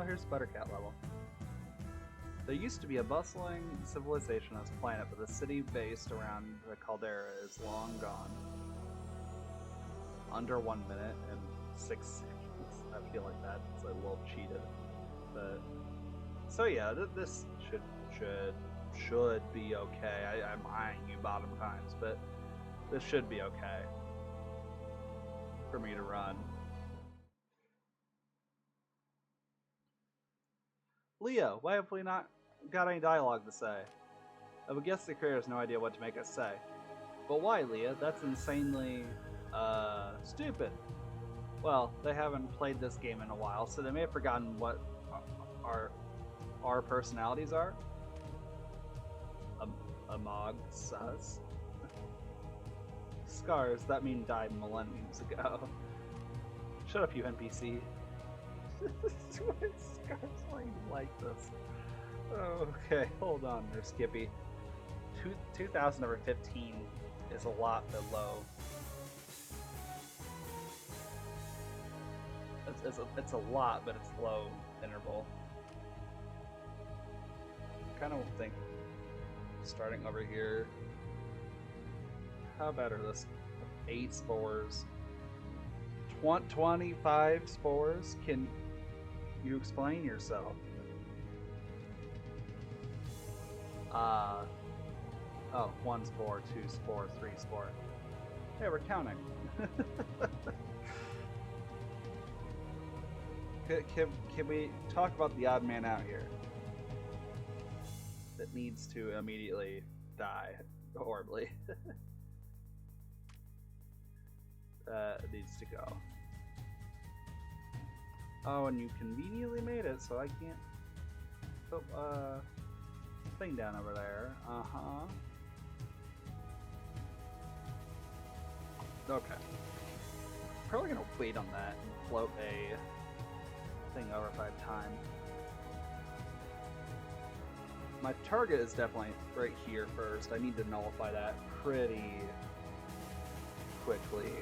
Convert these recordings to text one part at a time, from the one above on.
here's buttRcaT level. There used to be a bustling civilization on this planet, but the city based around the Caldera is long gone. Under 1 minute and 6 seconds. I feel like that's a little cheated, but so yeah, this should be okay. I'm eyeing you bottom times, but this should be okay for me to run. Leo, why have we not got any dialogue to say? I would guess the creator has no idea what to make us say. But why, Leah? That's insanely, stupid. Well, they haven't played this game in a while, so they may have forgotten what our personalities are. Amog sus. Scars that mean died millenniums ago. Shut up, you NPC. Scars like this. Okay, hold on there, Skippy. 2000 over 15 is a lot below. It's a lot, but it's low interval. I kind of think starting over here. How bad are this? 8 spores. 25 spores? Can you explain yourself? Oh, 1 spore, 2 spore, 3 spore. Hey, we're counting. Can we talk about the odd man out here that needs to immediately die horribly? Needs to go. Oh, and you conveniently made it so I can't put thing down over there. Okay. Probably gonna wait on that and float a thing over if I have time. My target is definitely right here first. I need to nullify that pretty quickly.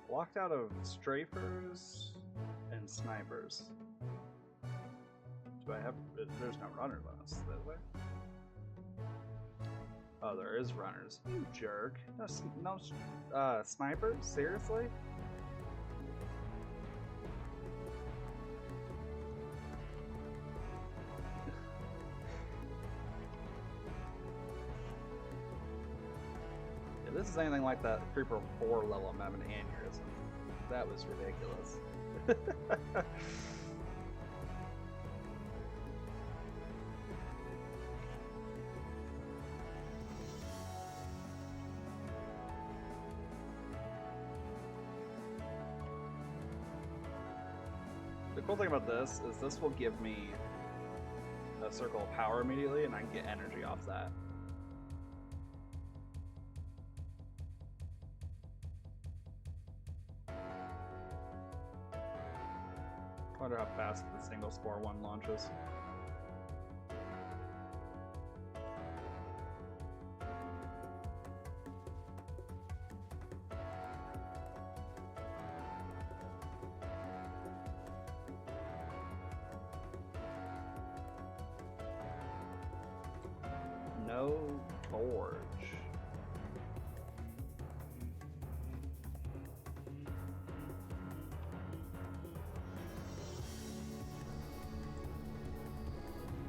Locked out of strafers and snipers. Do I have? There's no runners on us, is there? Oh, there is runners. You jerk! No snipers? Seriously? If this is anything like that Creeper 4 level, I'm having an aneurysm. That was ridiculous. The cool thing about this is this will give me a circle of power immediately, and I can get energy off that. I wonder how fast the single spore one launches. No forge.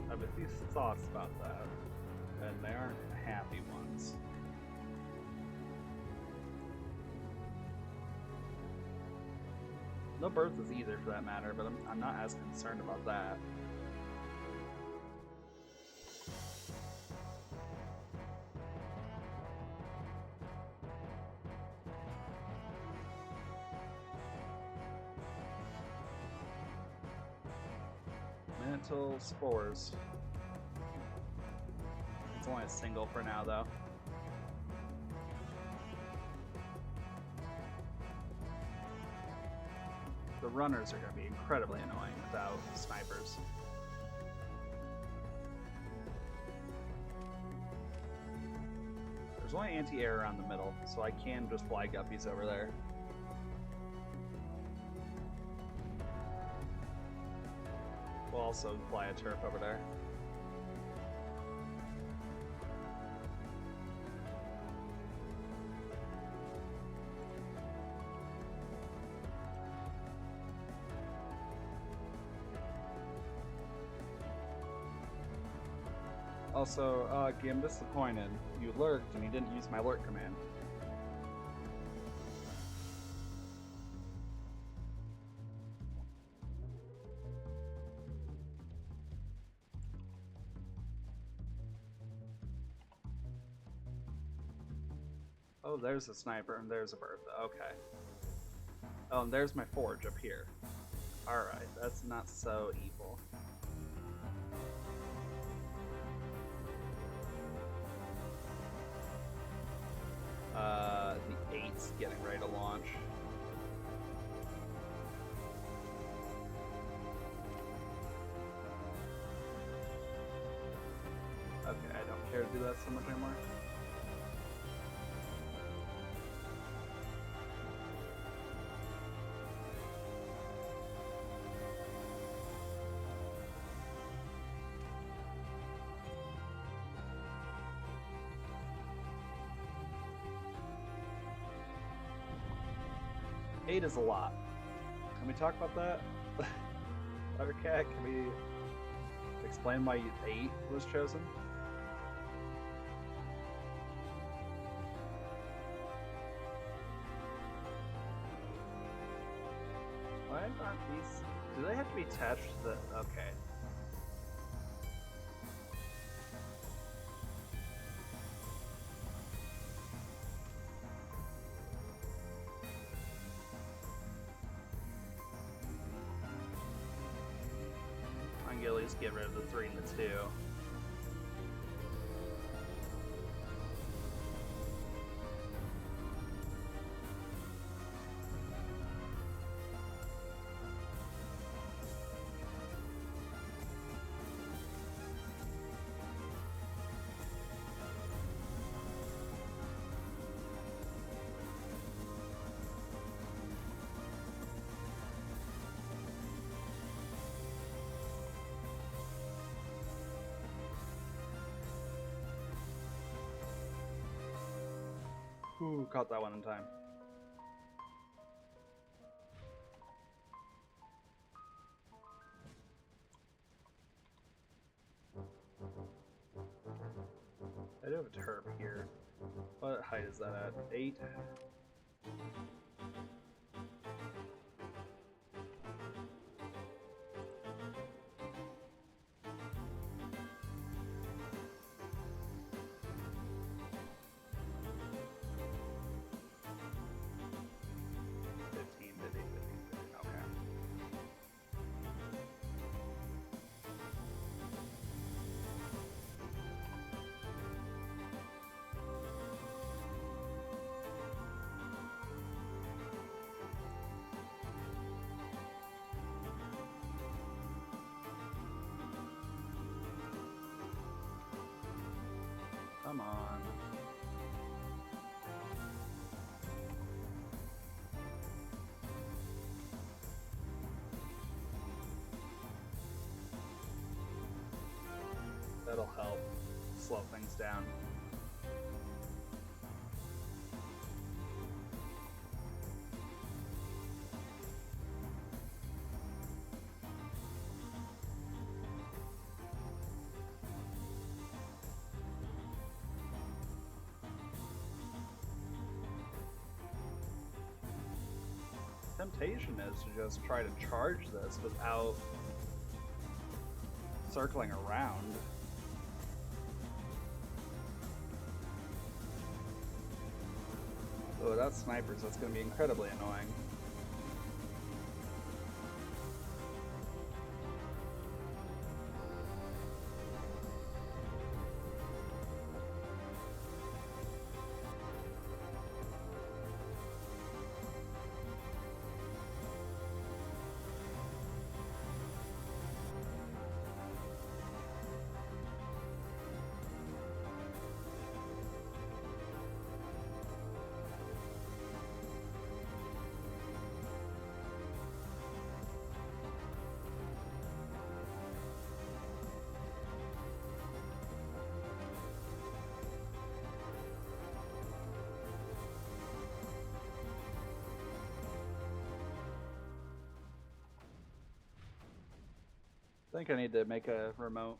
I have these thoughts about that, and they aren't happy ones. No birds is either, for that matter, but I'm not as concerned about that. Mantle spores. It's only a single for now, though. the runners are going to be incredibly annoying without snipers. There's only anti-air around the middle, so I can just fly guppies over there. We'll also fly a turf over there. Also, I'm disappointed. You lurked and you didn't use my lurk command. Oh, there's a sniper and there's a Bertha. Okay. Oh, and there's my forge up here. Alright, that's not so evil. The 8's getting ready to launch. Okay, I don't care to do that so much anymore. Eight is a lot. Can we talk about that? buttRcaT, can we explain why 8 was chosen? Why aren't these... Do they have to be attached to the... Okay. I can at least get rid of the 3 and the 2. Ooh, caught that one in time. I do have a turf here. What height is that at? 8? Come on. That'll help slow things down. Temptation is to just try to charge this without circling around. Oh, without snipers, that's going to be incredibly annoying. think I need to make a remote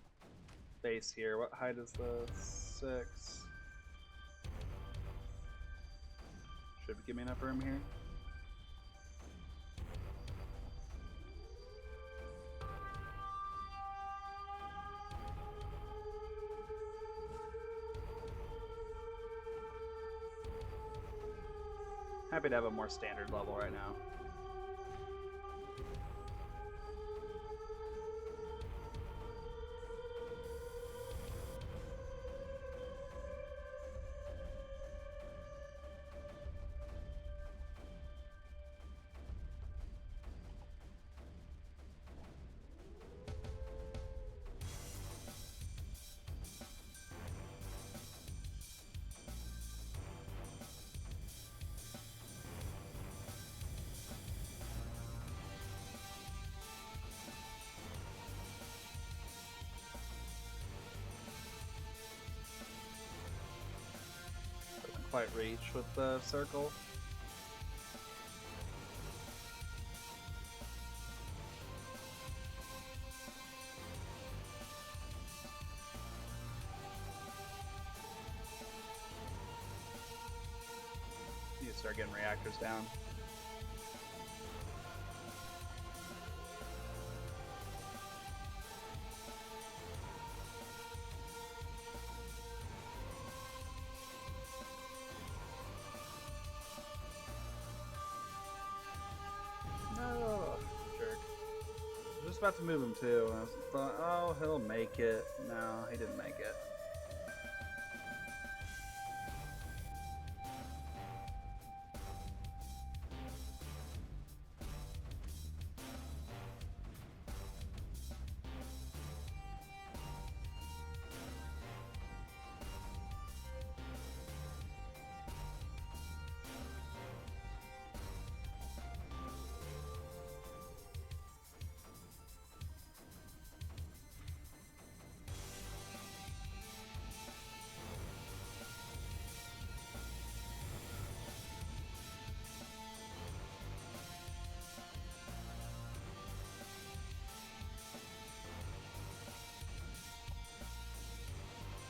base here. What height is this? 6. Should give me enough room here. Happy to have a more standard level right now. Quite reach with the circle. You start getting reactors down. About to move him too. I thought, oh, he'll make it. No, he didn't make it.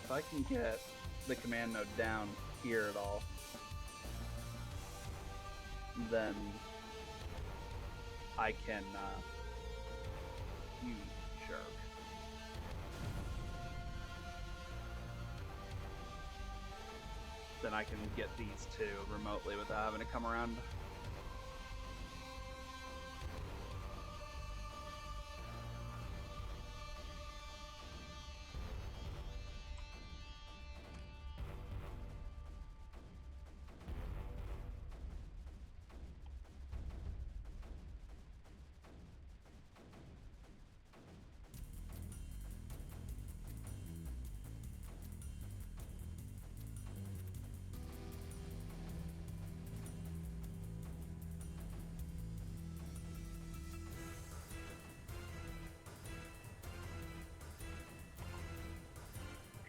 If I can get the command node down here at all, then I can, you jerk. Then I can get these two remotely without having to come around.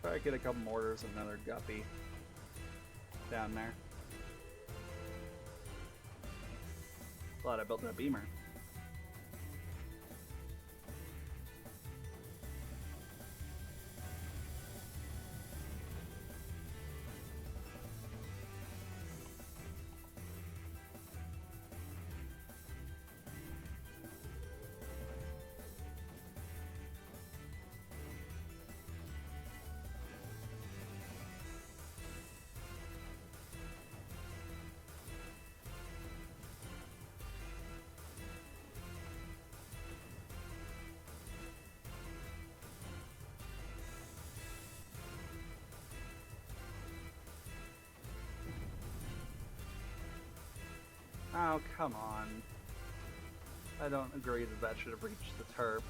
Try to get a couple mortars and another guppy down there. Glad I built that beamer. Oh, come on. I don't agree that that should have reached the turp.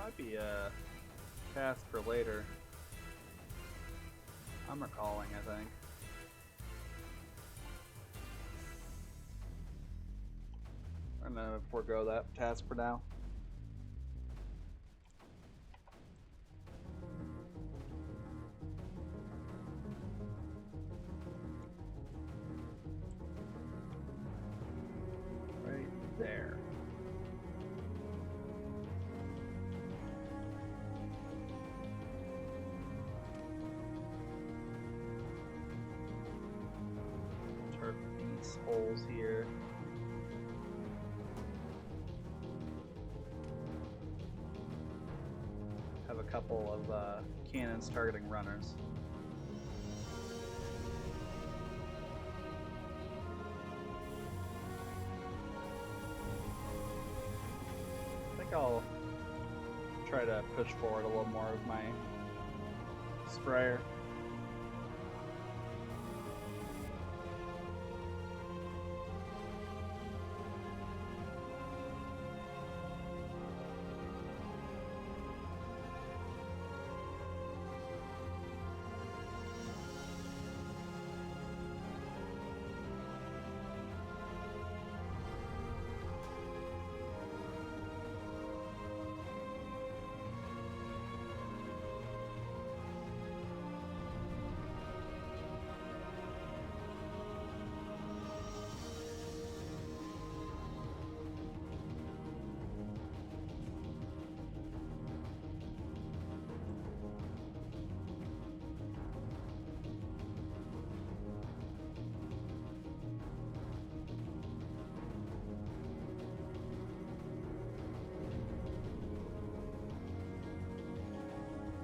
might be a task for later. I'm recalling, I think. I'm gonna forego that task for now. Right there. Turf these holes here. Have a couple of cannons targeting runners. I think I'll try to push forward a little more with my sprayer.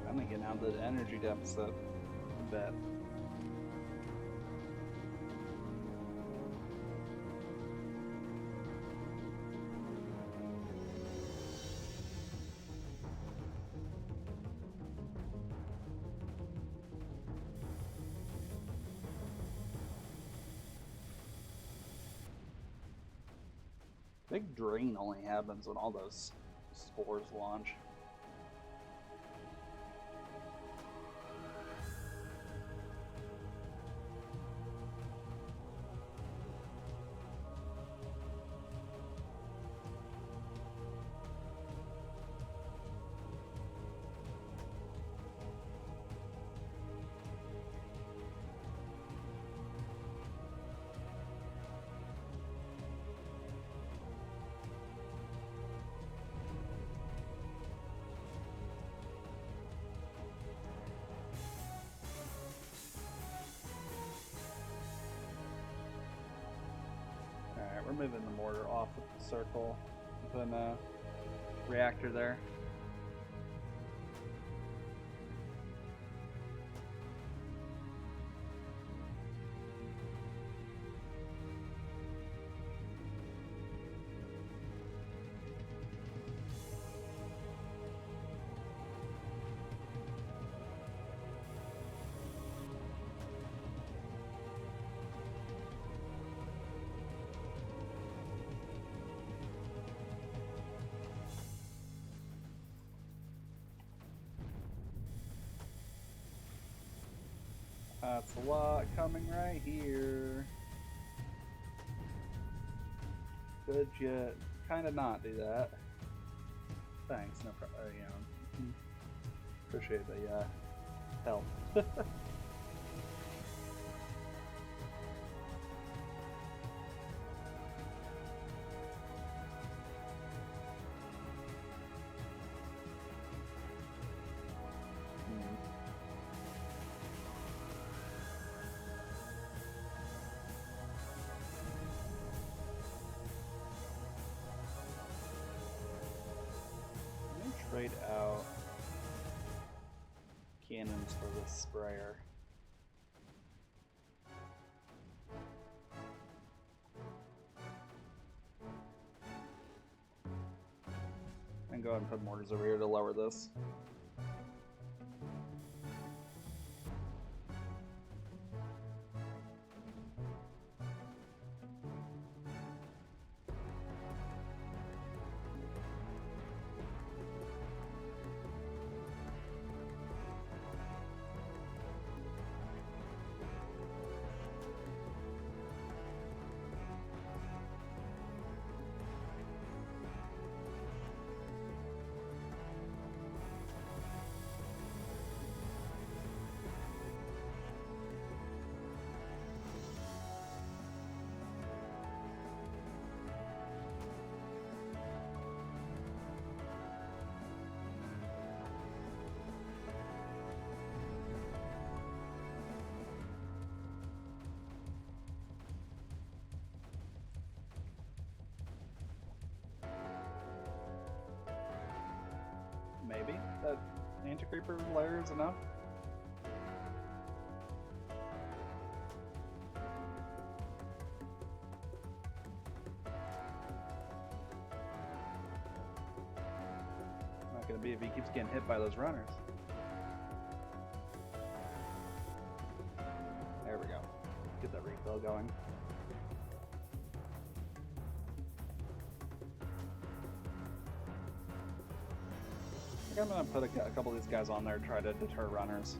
I'm gonna get out of the energy deficit a bit. Big drain only happens when all those spores launch. Alright, we're moving the mortar off of the circle. Putting a reactor there. That's a lot coming right here. Could you kind of not do that? Thanks, no problem. Appreciate the help. Trade out cannons for this sprayer. And go ahead and put mortars over here to lower this. Anti-creeper layer is enough. Not gonna be if he keeps getting hit by those runners. There we go. Get that refill going. I think I'm gonna put a couple of these guys on there to try to deter runners.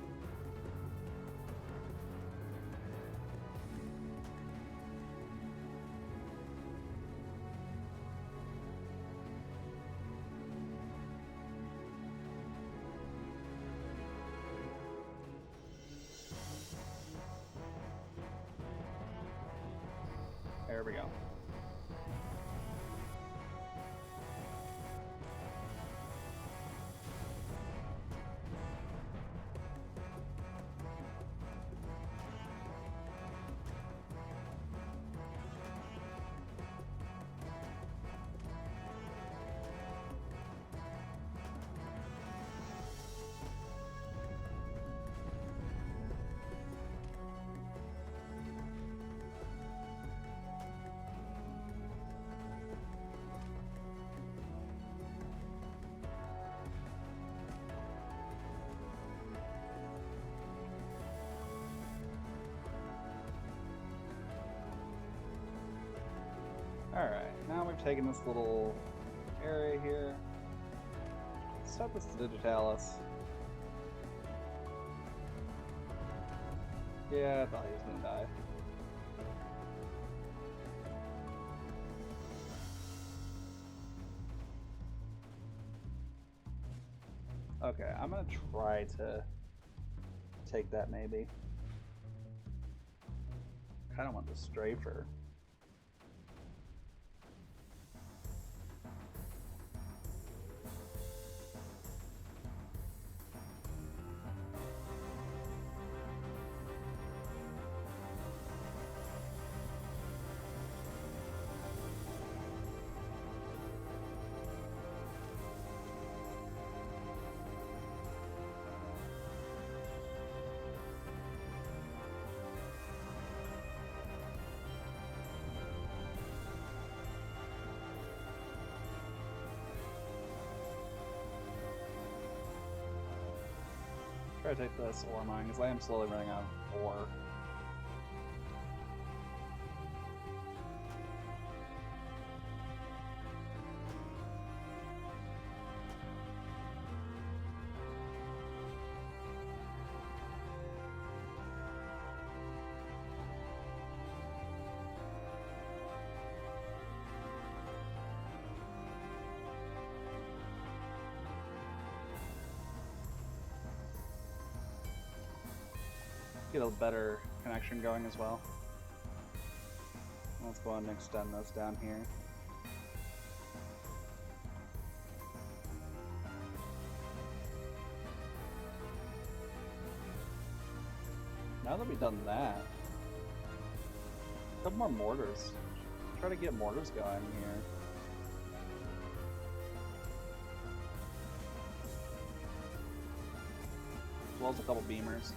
There we go. Alright, now we've taken this little area here. Set this to Digitalis. Yeah, I thought he was gonna die. Okay, I'm gonna try to take that maybe. Kinda want the strafer. Try to take this ore mine because I am slowly running out of ore. Get a better connection going as well. Let's go ahead and extend this down here. Now that we've done that, a couple more mortars. Try to get mortars going here. As well as a couple beamers.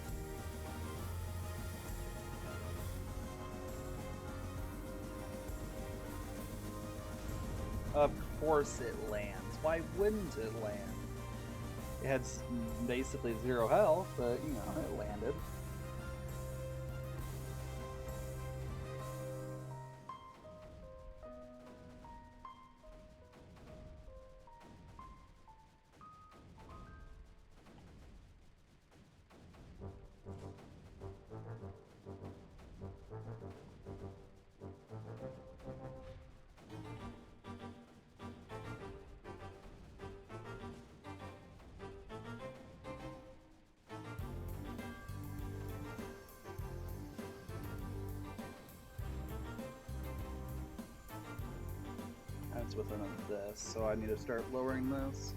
Of course it lands. Why wouldn't it land? It had basically 0 health, but you know, it landed. That's within this, so I need to start lowering this.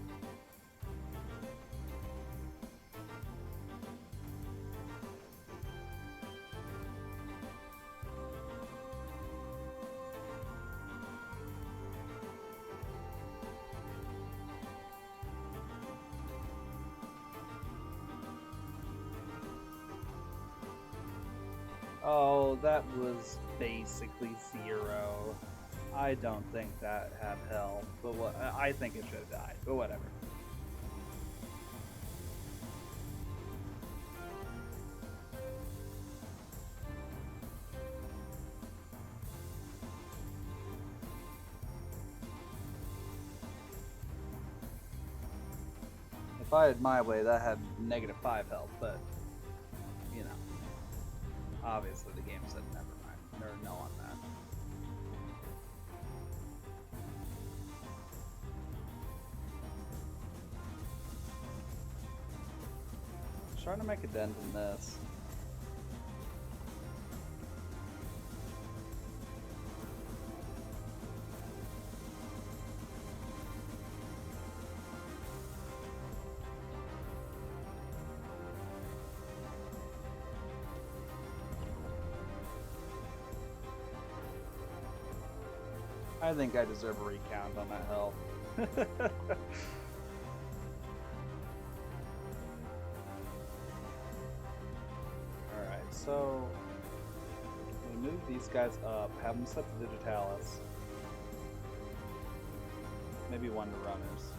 Oh, that was basically 0. I don't think that had health, but what I think it should have died, but whatever. If I had my way, that had -5 health, but you know, obviously the game said never mind, or no on that. I'm trying to make a dent in this. I think I deserve a recount on that health. Alright, so we move these guys up, have them set to Digitalis. Maybe one to runners.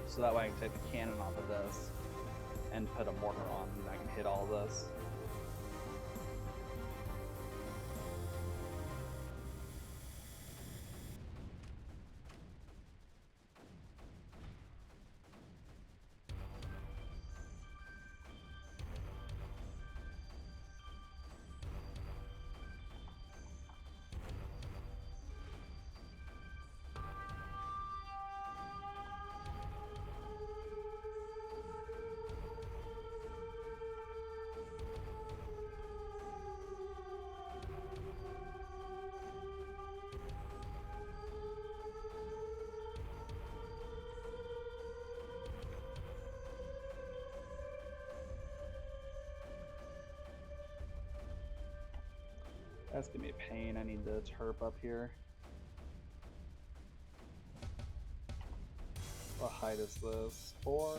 So that way I can take the cannon off of this and put a mortar on, and I can hit all this. That's gonna be a pain. I need the terp up here. What height is this? 4?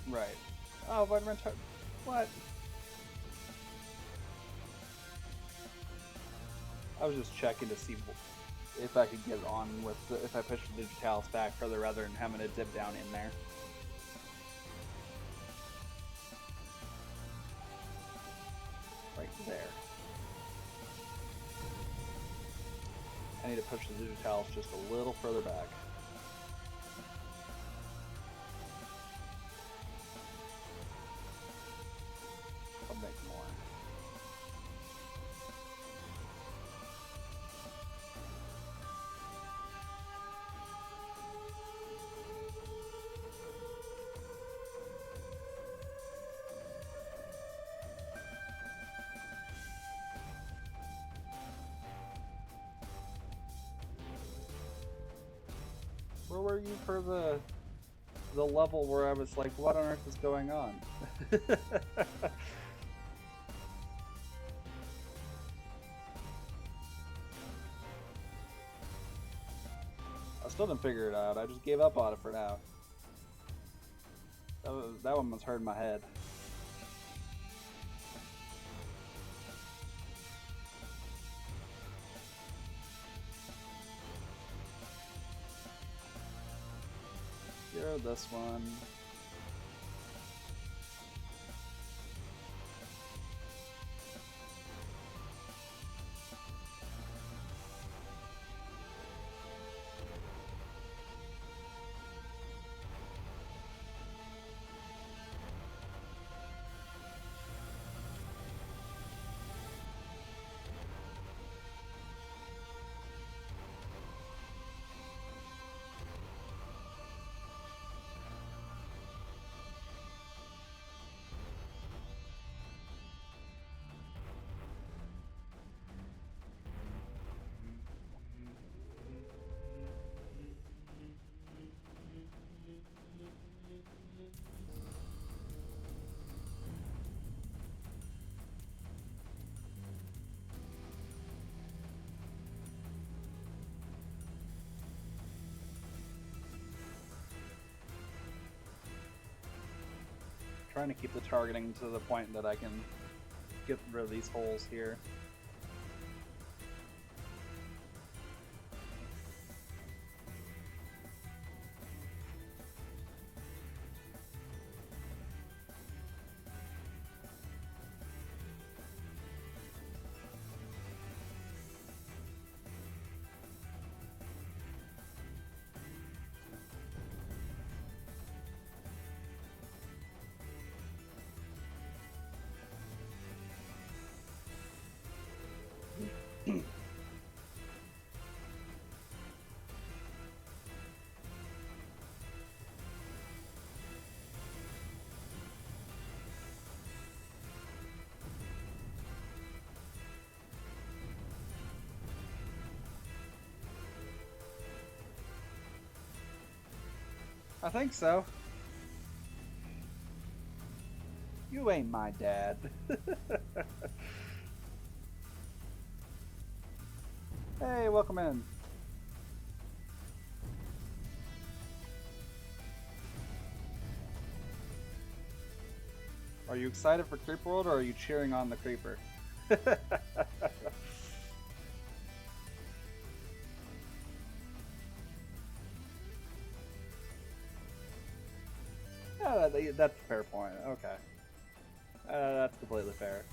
Right. Oh, vitamin terp. What? I was just checking to see if I could get it on with the, if I push the Digitalis back further rather than having to dip down in there. Right there. I need to push the Digitalis just a little further back. I'll make more. Where were you for the level where I was like, what on earth is going on? I still didn't figure it out. I just gave up on it for now. That one was hurting my head. Zero this one. trying to keep the targeting to the point that I can get rid of these holes here. I think so. You ain't my dad. Hey, welcome in. Are you excited for Creeper World, or are you cheering on the creeper? Yeah, that's a fair point. Okay. That's completely fair.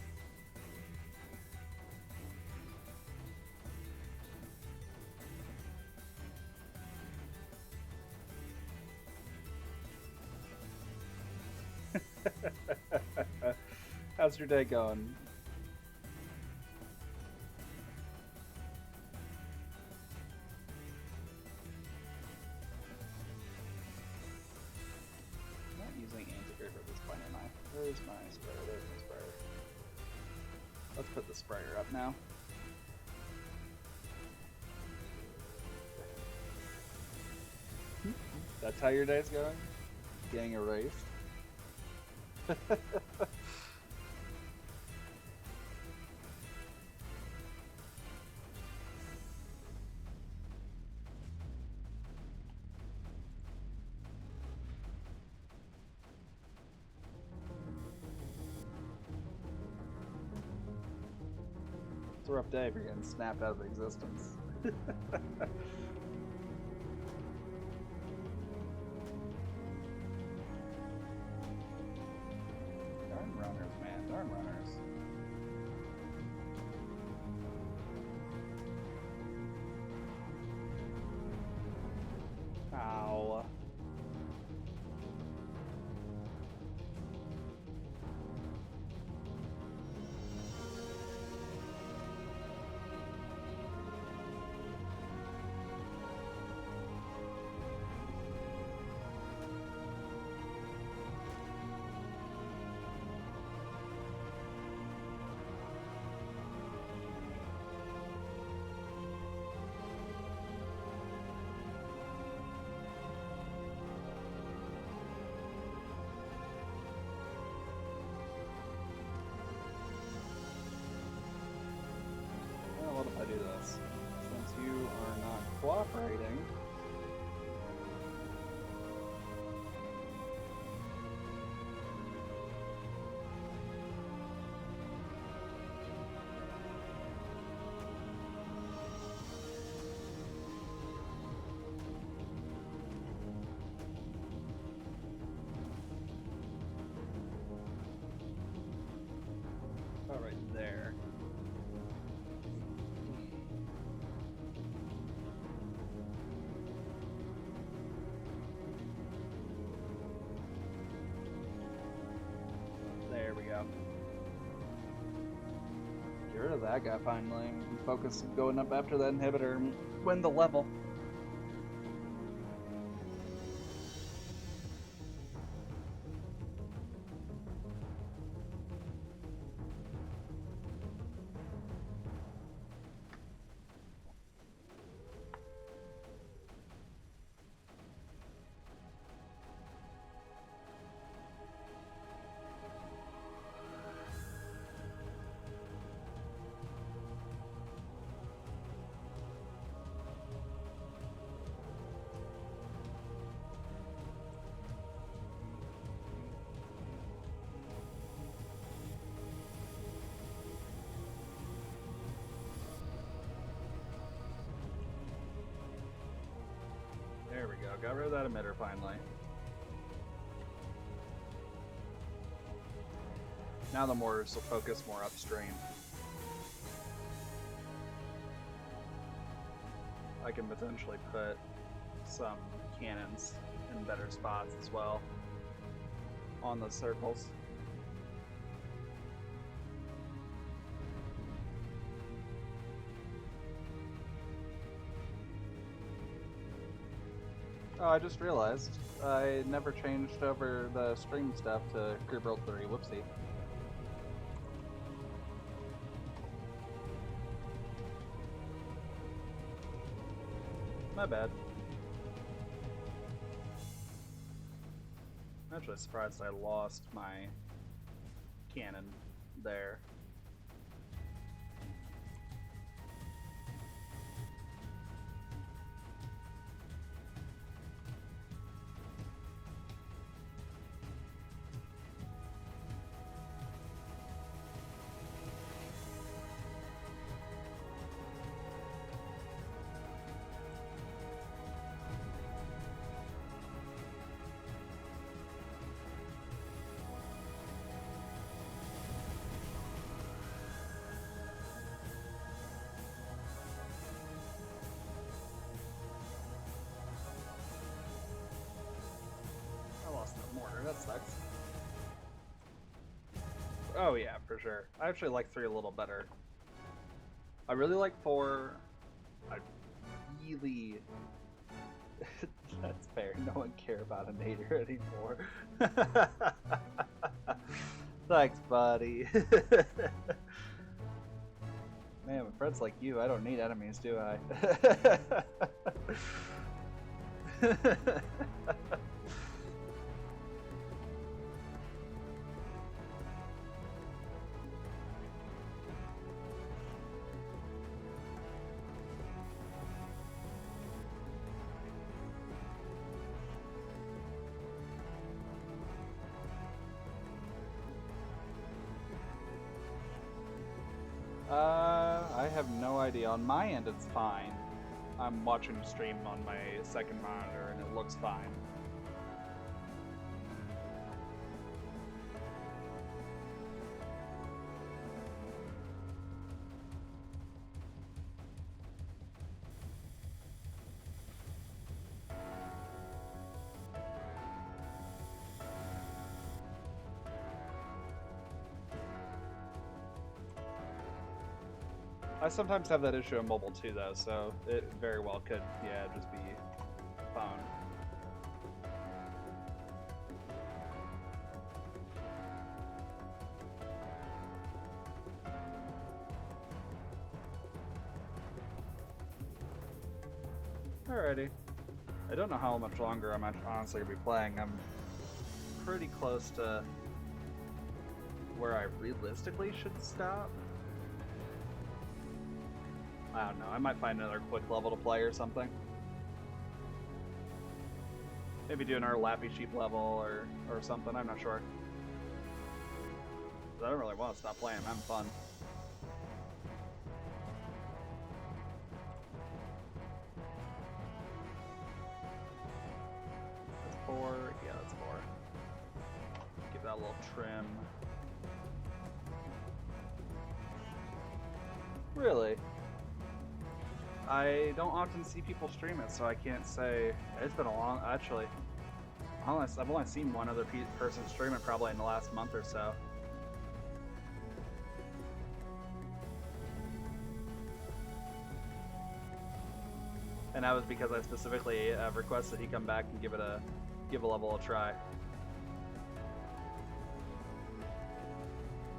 How's your day going? I'm not using anti-creeper at this point, am I? Where's my sprayer? There's my sprayer. Let's put the sprayer up now. That's how your day's going? Getting erased? It's a rough day if you're getting snapped out of existence. Darn runners, man. Darn runners. Ow. What if I do this? Since you are not cooperating. About right there. There we go. Get rid of that guy finally. Focus going up after that inhibitor and win the level. got rid of that emitter finally. Now the mortars will focus more upstream. I can potentially put some cannons in better spots as well on the circles. Oh, I just realized I never changed over the stream stuff to Group World 3. Whoopsie. My bad. I'm actually surprised I lost my cannon there. That sucks. Oh yeah, for sure. I actually like 3 a little better. I really like 4. I really... That's fair. No one cares about a nader anymore. Thanks, buddy. Man, with friends like you, I don't need enemies, do I? I have no idea. On my end, it's fine. I'm watching the stream on my second monitor, and it looks fine. I sometimes have that issue on mobile too, though, so it very well could, yeah, just be phone. Alrighty. I don't know how much longer I'm honestly going to be playing. I'm pretty close to where I realistically should stop. I don't know, I might find another quick level to play or something. Maybe do another Lappy Sheep level or something, I'm not sure. But I don't really want to stop playing, I'm having fun. That's 4, yeah, that's 4. Give that a little trim. Really? I don't often see people stream it, so I can't say. It's been a long, actually. I've only seen one other person stream it probably in the last month or so. And that was because I specifically requested he come back and give a level a try.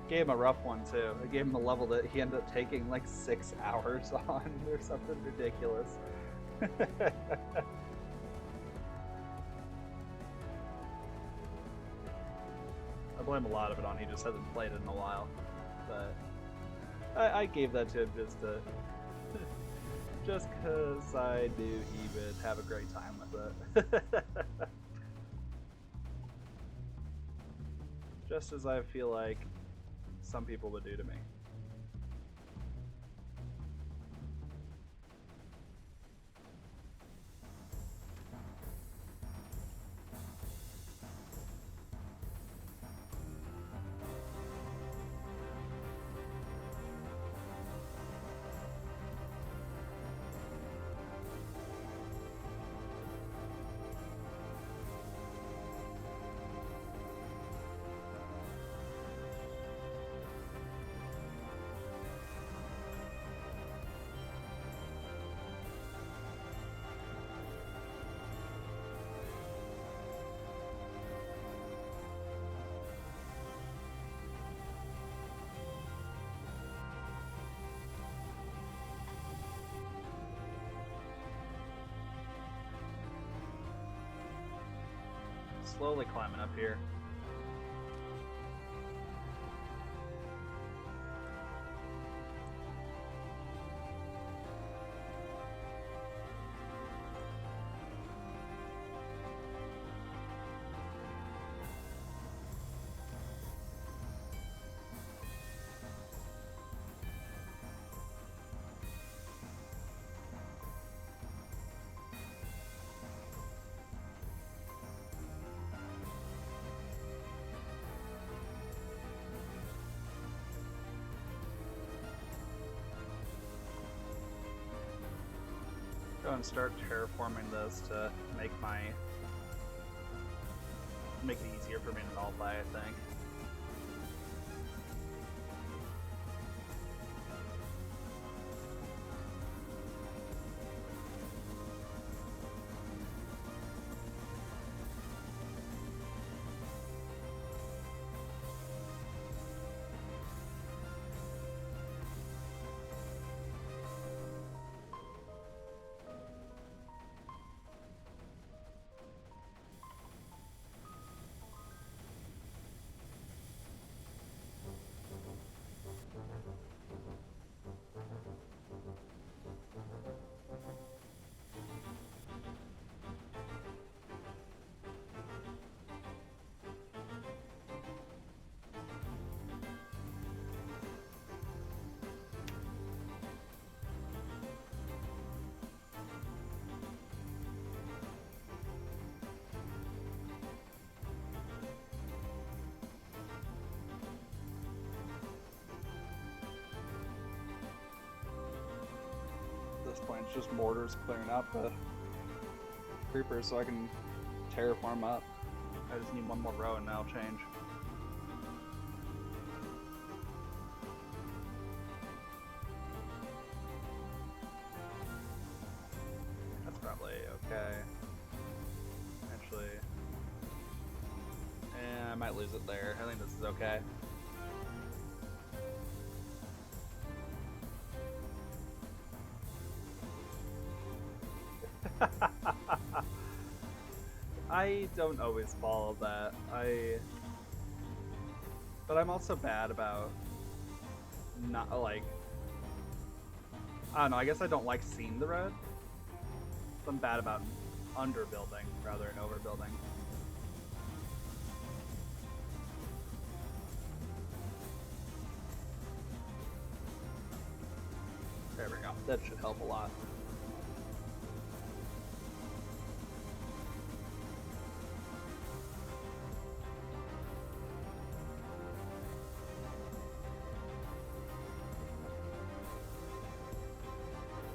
Gave him a rough one too. I gave him a level that he ended up taking like 6 hours on or something ridiculous. I blame a lot of it on he just hasn't played it in a while. But I gave that to him just cause I knew he would have a great time with it. Just as I feel like some people would do to me. slowly climbing up here. Go and start terraforming this to make it easier for me to nullify, I think. At this point, it's just mortars clearing out the creepers so I can terraform up. I just need one more row and that'll change. That's probably okay. Actually, I might lose it there. I think this is okay. I don't always follow that. But I'm also bad about not like. I don't know. I guess I don't like seeing the red. I'm bad about underbuilding rather than overbuilding. There we go. That should help a lot.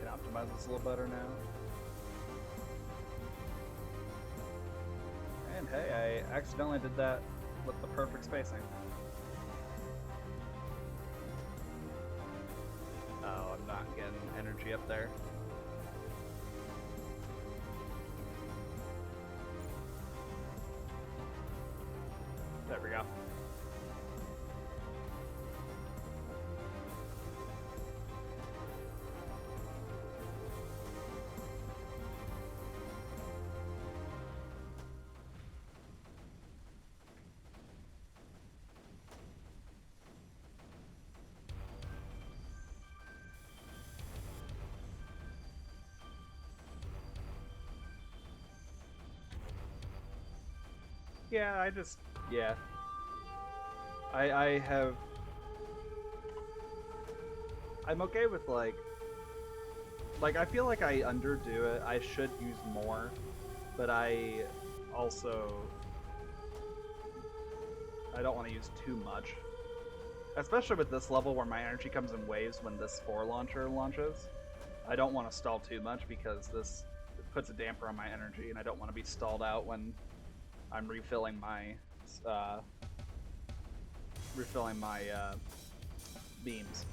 Optimize this a little better now. And hey, I accidentally did that with the perfect spacing. Oh, I'm not getting energy up there. There we go. Yeah, I have... I'm okay with, like, I feel like I underdo it. I should use more, but I also... I don't want to use too much. Especially with this level where my energy comes in waves when this spore launcher launches. I don't want to stall too much because this puts a damper on my energy, and I don't want to be stalled out when I'm refilling my beams.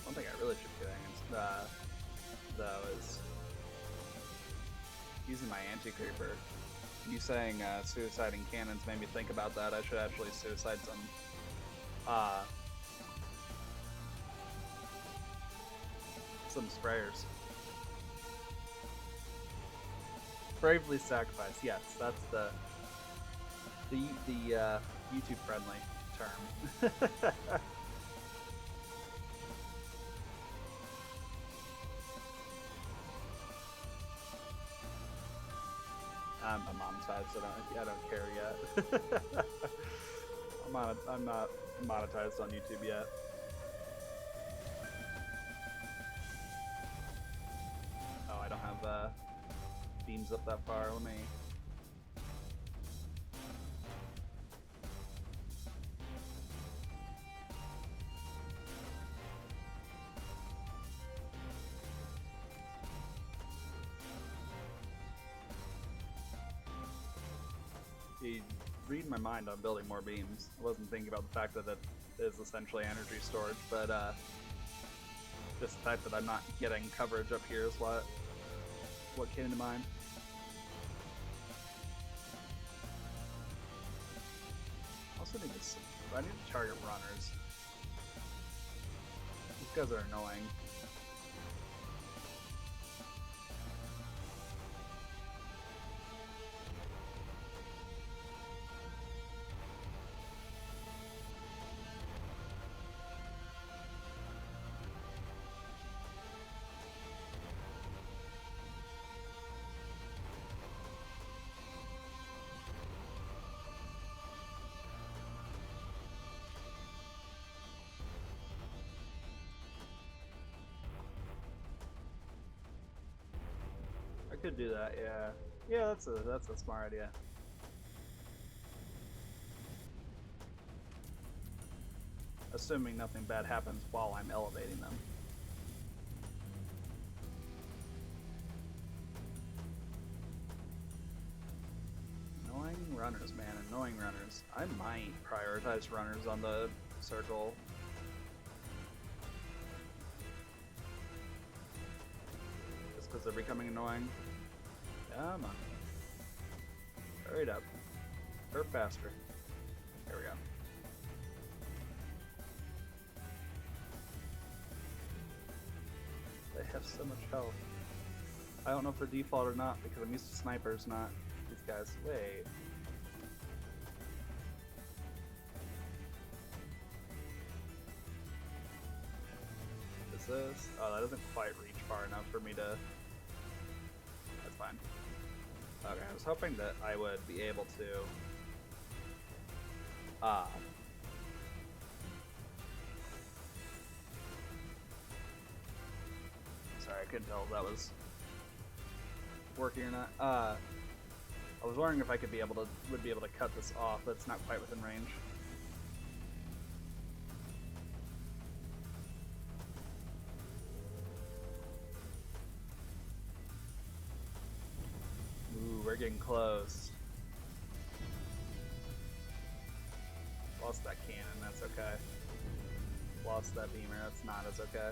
One thing I really should be doing though is using my anti-creeper You saying suiciding cannons made me think about that. I should actually suicide some sprayers. Bravely sacrifice. Yes, that's the YouTube friendly term. I'm monetized, so I don't care yet. I'm not monetized on YouTube yet. Oh, I don't have beams up that far. Let me. You read my mind on building more beams. I wasn't thinking about the fact that it is essentially energy storage, but just the fact that I'm not getting coverage up here is what came to mind. Also need to, I need to target runners. These guys are annoying. I could do that, yeah. Yeah, that's a smart idea. Assuming nothing bad happens while I'm elevating them. Annoying runners, man, annoying runners. I might prioritize runners on the circle. Just because they're becoming annoying. Come on. Hurry it up. Or faster. There we go. They have so much health. I don't know if they're default or not because I'm used to snipers, not these guys. Wait. Is this? Oh, that doesn't quite reach far enough for me to... That's fine. Okay, I was hoping that I would be able to... Sorry, I couldn't tell if that was working or not. I was wondering if I would be able to cut this off, but it's not quite within range. Ooh, we're getting close. Lost that cannon, that's okay. Lost that beamer, that's not as okay.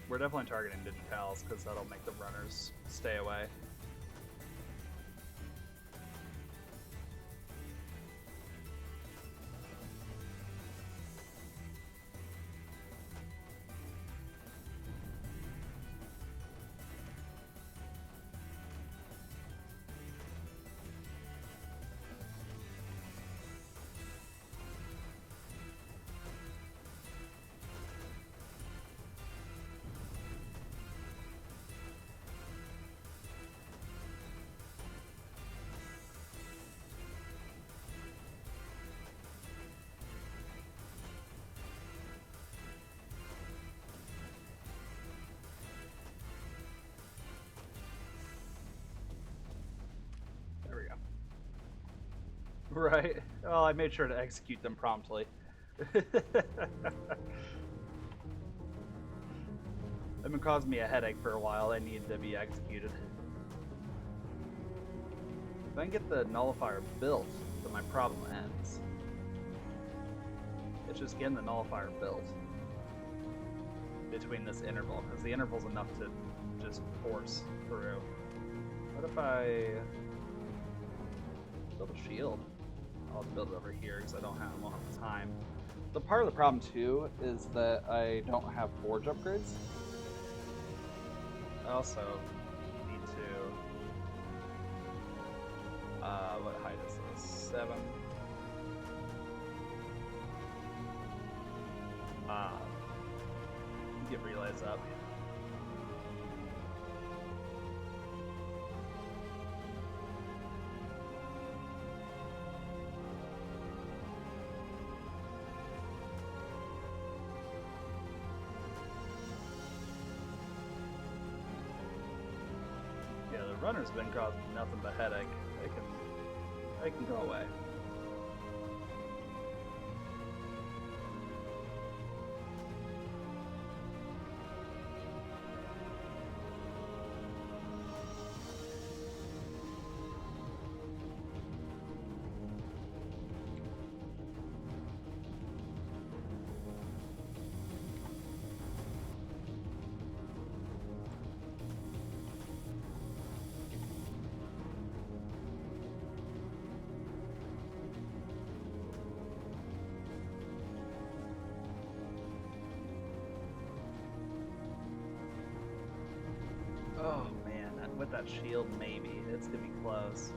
We're definitely targeting digitals because that'll make the runners stay away. There we go. Right. Well, I made sure to execute them promptly. They've been causing me a headache for a while. They need to be executed. If I can get the nullifier built, then my problem ends. It's just getting the nullifier built between this interval, because the interval's enough to just force through. What if I build a shield? I'll build it over here because I won't have the time. The part of the problem too is that I don't have forge upgrades. I also need to what height is this? 7. Get relays up. Yeah, the runner's been causing nothing but headache. They can go away. Oh man, with that shield, maybe it's gonna be close.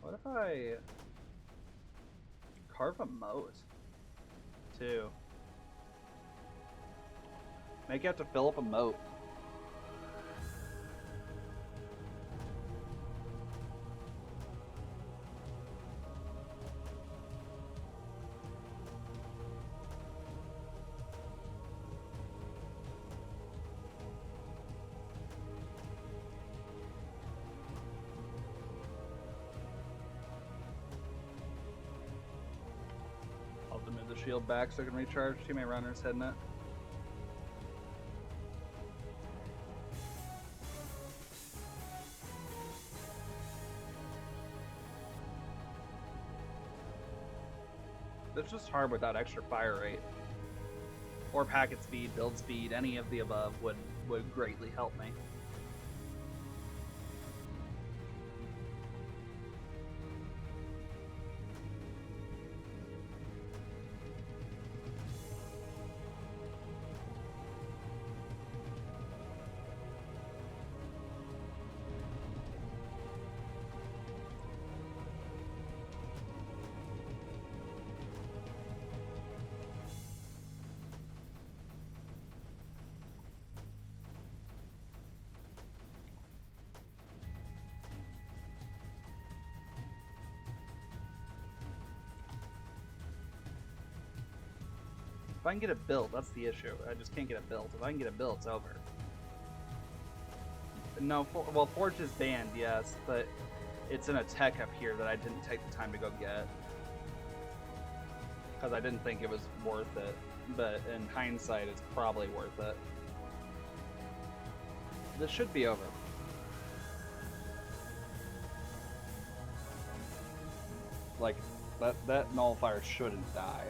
What if I carve a moat too? Make it have to fill up a moat. Move the shield back so I can recharge. Too many runners heading it. It's just hard without extra fire rate. Or packet speed, build speed, any of the above would greatly help me. If I can get it built, that's the issue. I just can't get it built. If I can get it built, it's over. No, well, Forge is banned, yes, but it's in a tech up here that I didn't take the time to go get. Because I didn't think it was worth it. But in hindsight, it's probably worth it. This should be over. Like, that nullifier shouldn't die.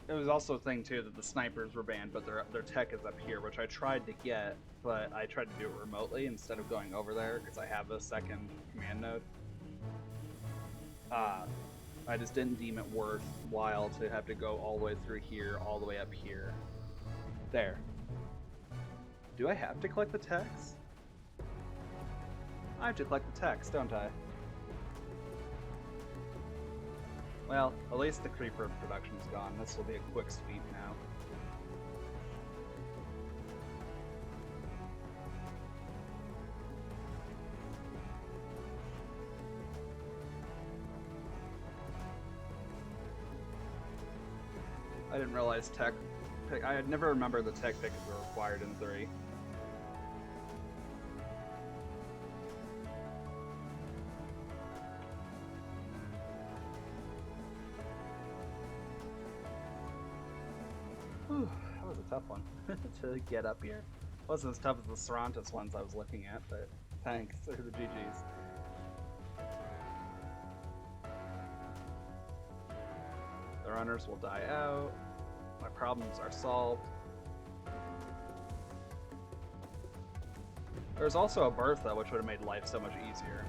It was also a thing too that the snipers were banned, but their tech is up here, which I tried to get, but I tried to do it remotely instead of going over there because I have a second command node. I just didn't deem it worthwhile to have to go all the way through here, all the way up here. There. Do I have to collect the techs? I have to collect the techs, don't I? Well, at least the creeper production's gone. This will be a quick sweep now. I didn't realize tech pick. I had never remembered the tech pickers were required in 3. Whew, that was a tough one to get up here. Wasn't as tough as the Cervantes ones I was looking at, but thanks for the GGs. The runners will die out. My problems are solved. There's also a Bertha, which would have made life so much easier.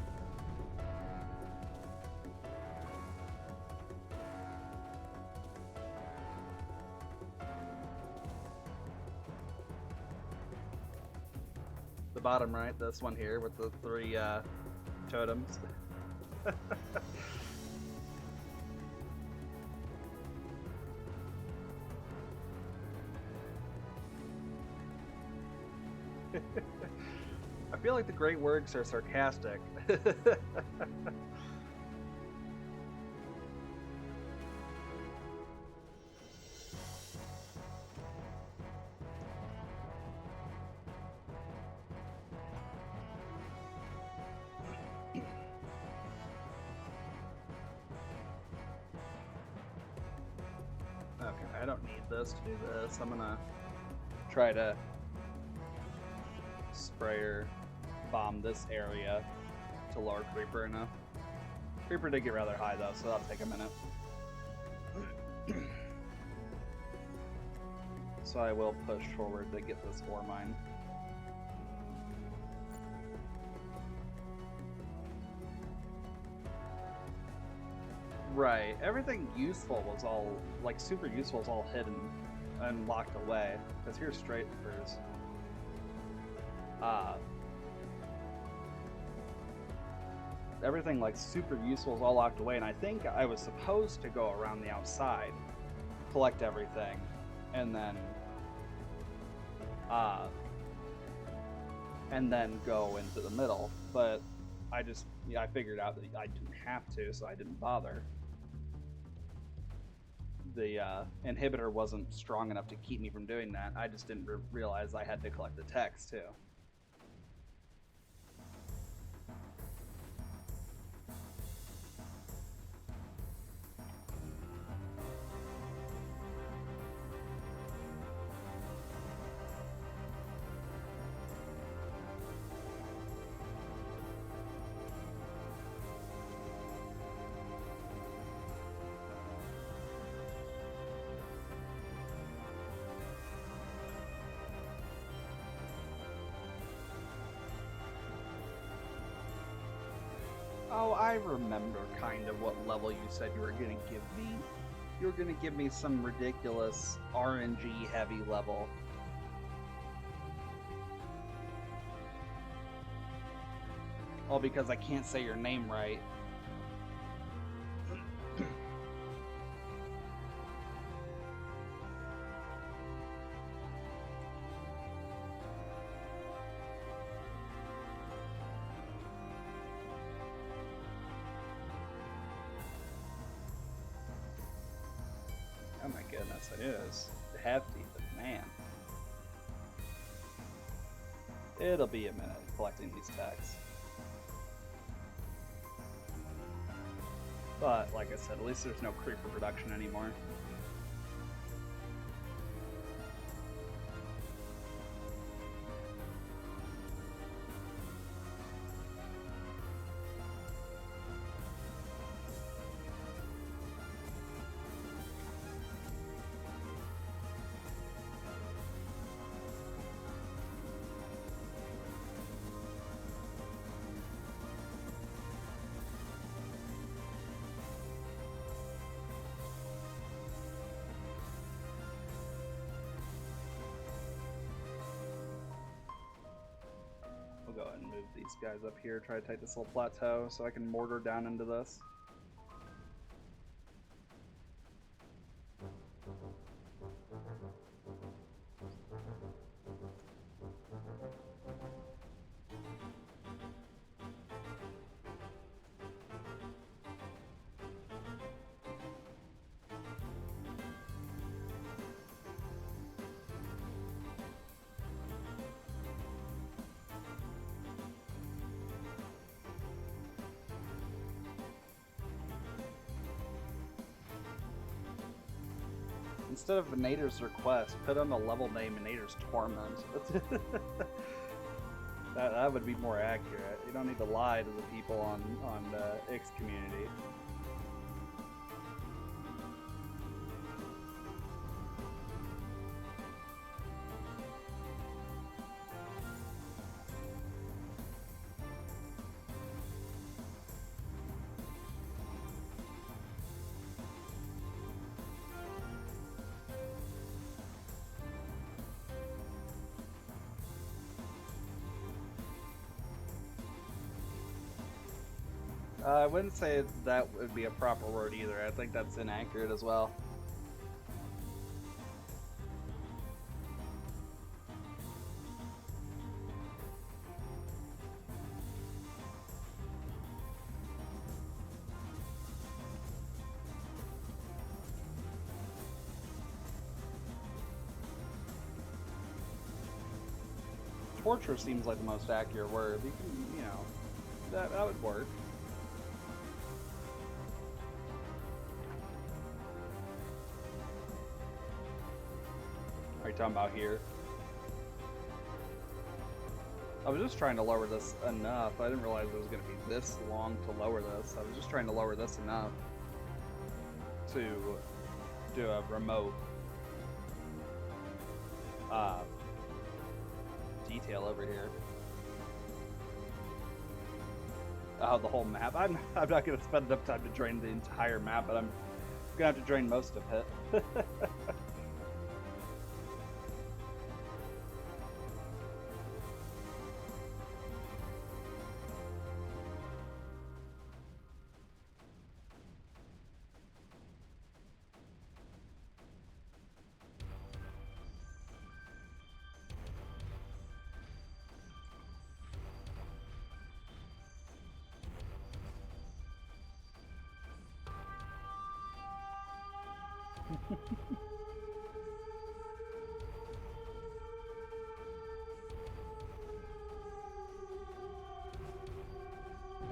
The bottom right, this one here with the 3 totems. I feel like the great works are sarcastic. Okay, I don't need this to do this. I'm gonna try to sprayer bomb this area to lower Creeper enough. Creeper did get rather high though, so that'll take a minute. So I will push forward to get this ore mine. Right, everything useful was all, like super useful was all hidden and locked away. Because here's straight throughs. Everything like super useful is all locked away, and I think I was supposed to go around the outside, collect everything, and then go into the middle. But I figured out that I didn't have to, so I didn't bother. The inhibitor wasn't strong enough to keep me from doing that. I just didn't realize I had to collect the text too. Oh, I remember kind of what level you said you were going to give me. You were going to give me some ridiculous RNG heavy level. All because I can't say your name right. Oh my goodness, it is hefty, but man. It'll be a minute collecting these tags. But, like I said, at least there's no creeper production anymore. Go ahead and move these guys up here, try to take this little plateau so I can mortar down into this. Instead of Nader's Request, put on the level name Nader's Torment. that would be more accurate. You don't need to lie to the people on X community. I wouldn't say that would be a proper word either. I think that's inaccurate as well. Torture seems like the most accurate word. You can, you know, that would work. Are you talking about here? I was just trying to lower this enough. I didn't realize it was going to be this long to lower this. I was just trying to lower this enough to do a remote detail over here. Oh, the whole map. I'm not going to spend enough time to drain the entire map, but I'm going to have to drain most of it.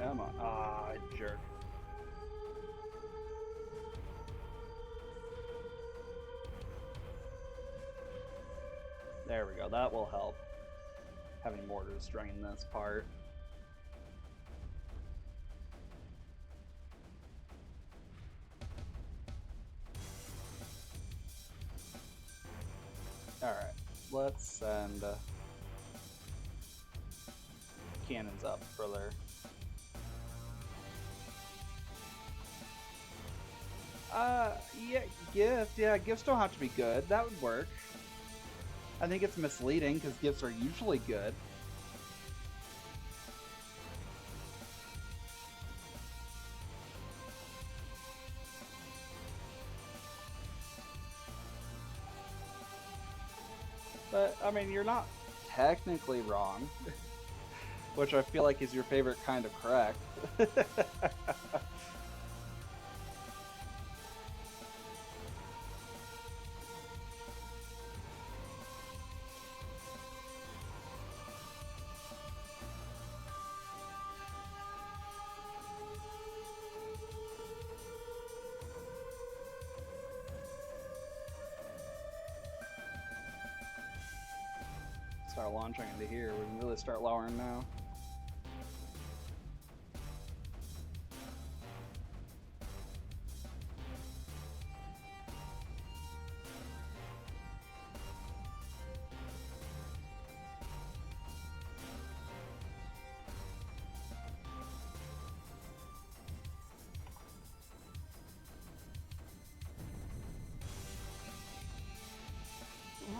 Come on. Ah, jerk. There we go. That will help. Having mortars drain this part. Alright, let's send cannons up further. Yeah, gift. Yeah, gifts don't have to be good. That would work. I think it's misleading because gifts are usually good. But, I mean, you're not technically wrong. Which I feel like is your favorite kind of correct. Start launching into here. We can really start lowering now.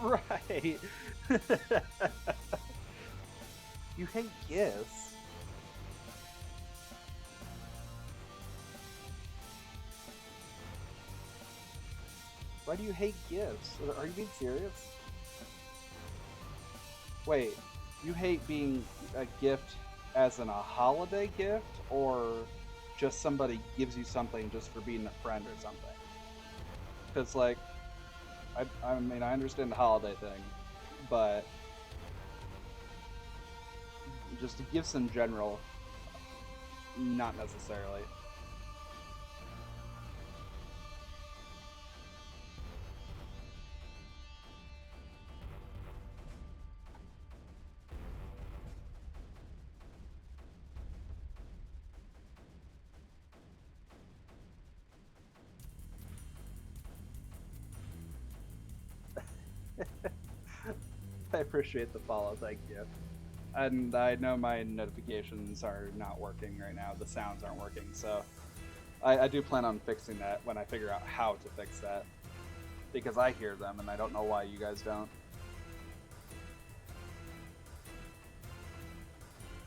Right. You hate gifts. Why do you hate gifts? Are you being serious? Wait, you hate being a gift as in a holiday gift, or just somebody gives you something just for being a friend or something? Because, like, I mean, I understand the holiday thing, but just gifts in general, not necessarily. I appreciate the follow, thank you. And I know my notifications are not working right now. The sounds aren't working, so I do plan on fixing that when I figure out how to fix that. Because I hear them, and I don't know why you guys don't.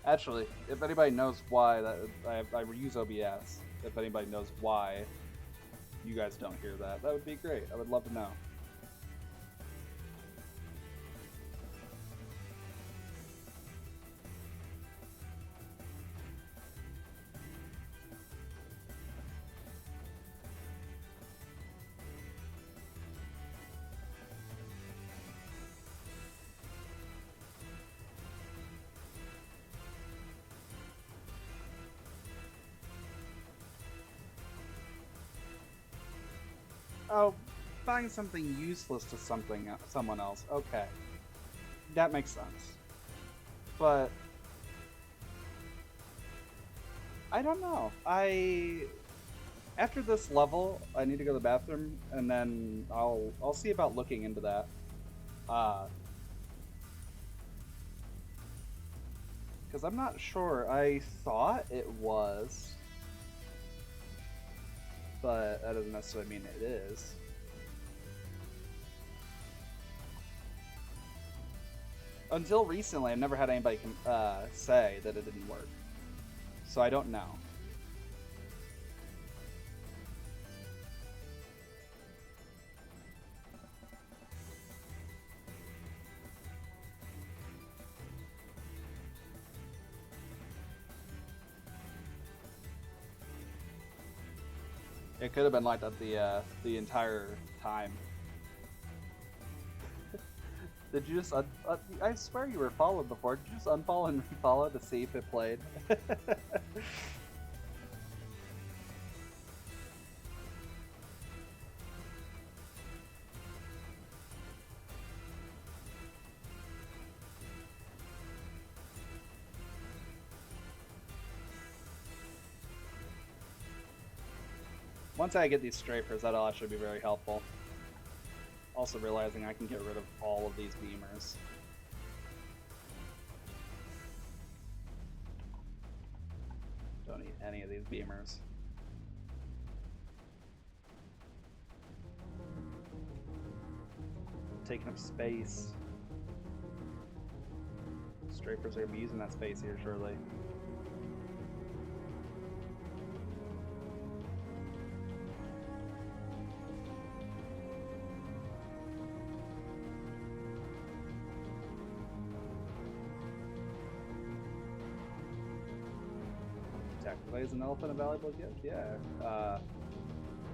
Actually, if anybody knows why, that I use OBS. If anybody knows why you guys don't hear that, that would be great. I would love to know. Oh, buying something useless to someone else. Okay, that makes sense. But I don't know. After this level, I need to go to the bathroom, and then I'll see about looking into that. Because I'm not sure. I thought it was, but that doesn't necessarily mean it is. Until recently, I've never had anybody say that it didn't work. So I don't know. It could have been like that the entire time. Did you just I swear you were followed before. Did you just unfollow and refollow to see if it played? Once I get these strafers, that'll actually be very helpful. Also realizing I can get rid of all of these beamers. Don't need any of these beamers. Taking up space. Strafers are gonna be using that space here shortly. Is an elephant a valuable gift? Yeah.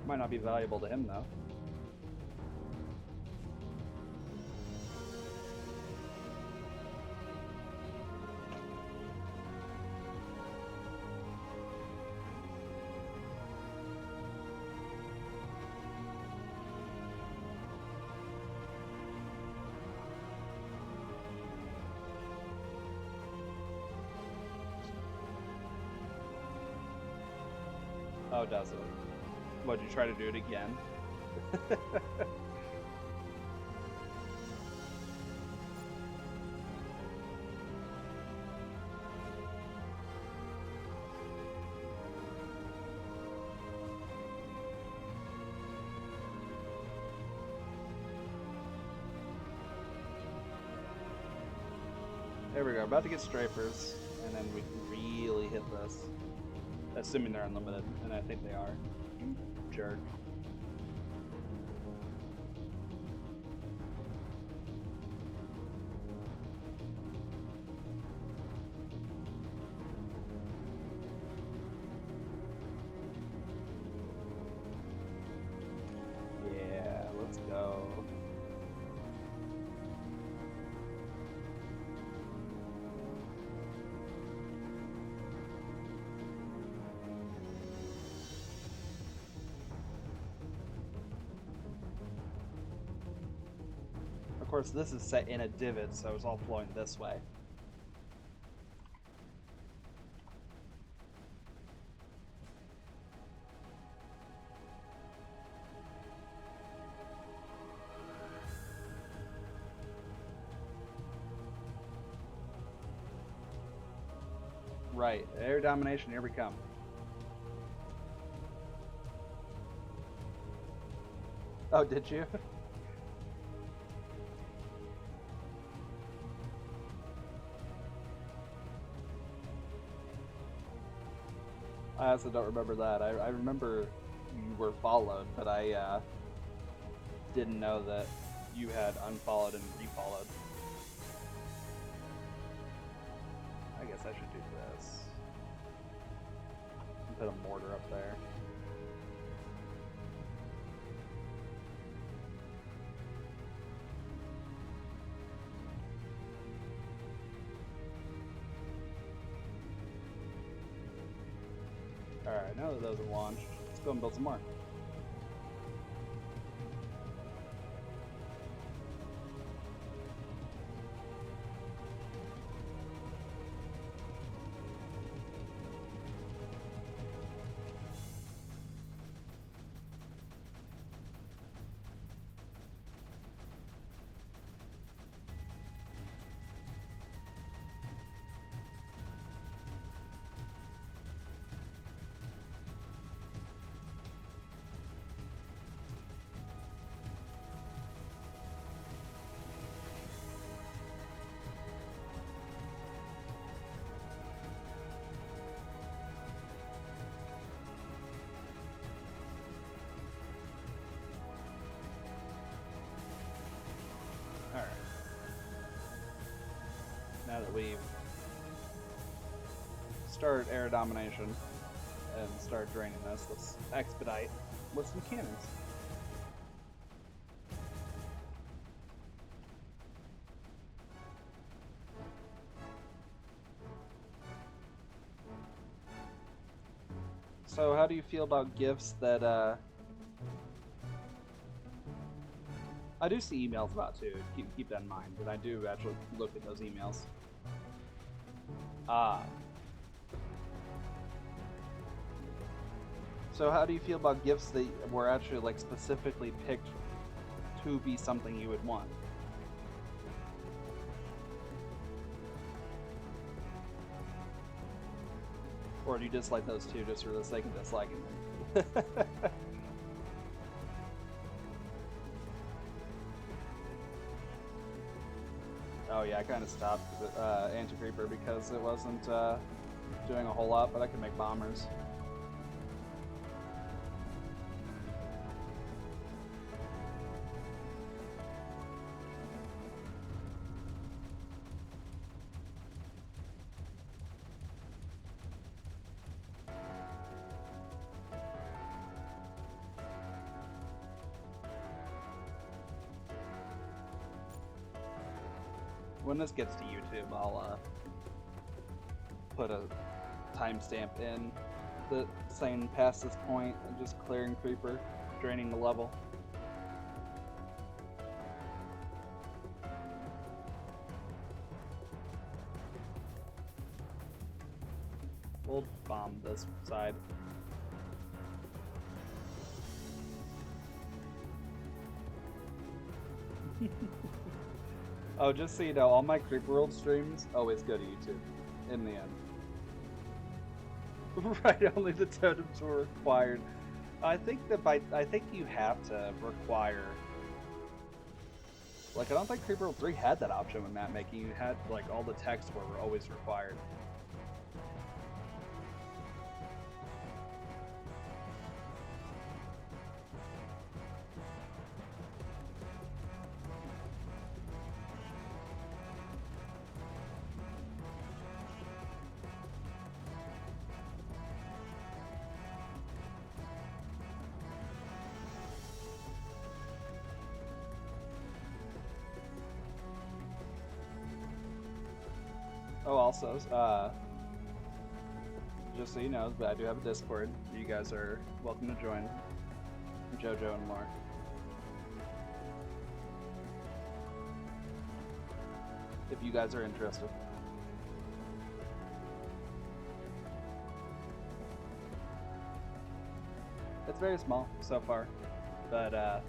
Might not be valuable to him though. Oh, does it? Would you try to do it again? There we go, about to get strafers, and then we can really hit this. Assuming they're unlimited, and I think they are. You jerk. Yeah, let's go. Of course, this is set in a divot, so it's all flowing this way. Right, air domination, here we come. Oh, did you? I also don't remember that. I remember you were followed, but I didn't know that you had unfollowed and refollowed. I guess I should do this. And put a mortar up there. Alright, now that those are launched, let's go and build some more. Alright. Now that we've started air domination and start draining this, let's expedite with some cannons. So how do you feel about gifts that I do see emails about too. Keep that in mind, but I do actually look at those emails. So how do you feel about gifts that were actually like specifically picked to be something you would want? Or do you dislike those two just for the sake of disliking them? Oh yeah, I kind of stopped Anti-Creeper because it wasn't doing a whole lot, but I could make bombers. When this gets to YouTube, I'll put a timestamp in the saying past this point and just clearing Creeper, draining the level. We'll bomb this side. Oh, just so you know, all my Creeper World streams always go to YouTube, in the end. Right, only the totems were required. I think that I think you have to require... Like, I don't think Creeper World 3 had that option with map making. You had, like, all the text were always required. Oh, also, just so you know, I do have a Discord. You guys are welcome to join. JoJo and more. If you guys are interested. It's very small so far, but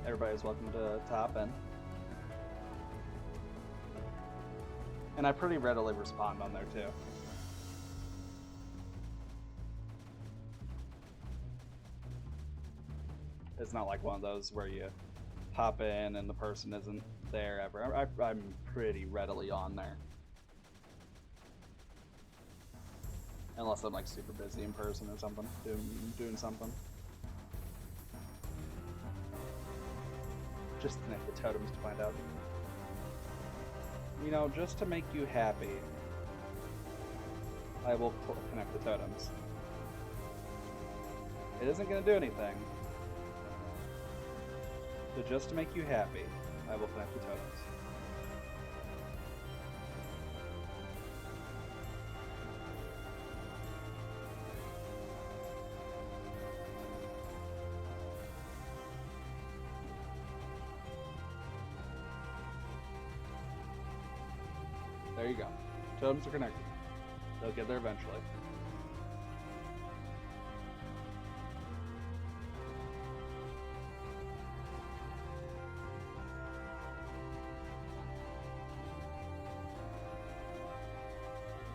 everybody's welcome to hop in. And I pretty readily respond on there too. It's not like one of those where you hop in and the person isn't there ever. I'm pretty readily on there. Unless I'm like super busy in person or something, doing something. Just connect the totems to find out. You know, just to make you happy, I will connect the totems. It isn't going to do anything. But just to make you happy, I will connect the totems. There you go. Totems are connected. They'll get there eventually.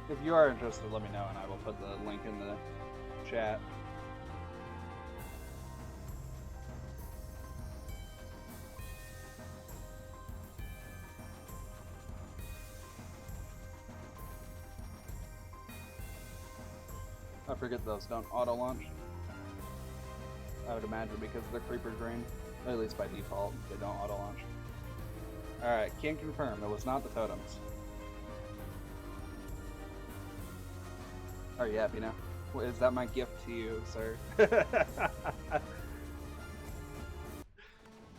If you are interested, let me know and I will put the link in the chat. I forget those don't auto-launch. I would imagine because they're Creeper Green. At least by default, they don't auto-launch. Alright, can confirm, it was not the totems. Are you happy now? Is that my gift to you, sir?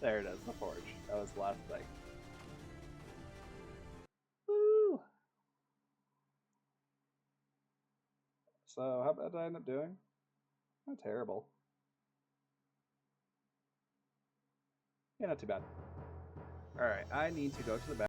There it is, the forge. That was the last thing. Woo! So, how bad did I end up doing? Not terrible. Yeah, not too bad. Alright, I need to go to the bathroom.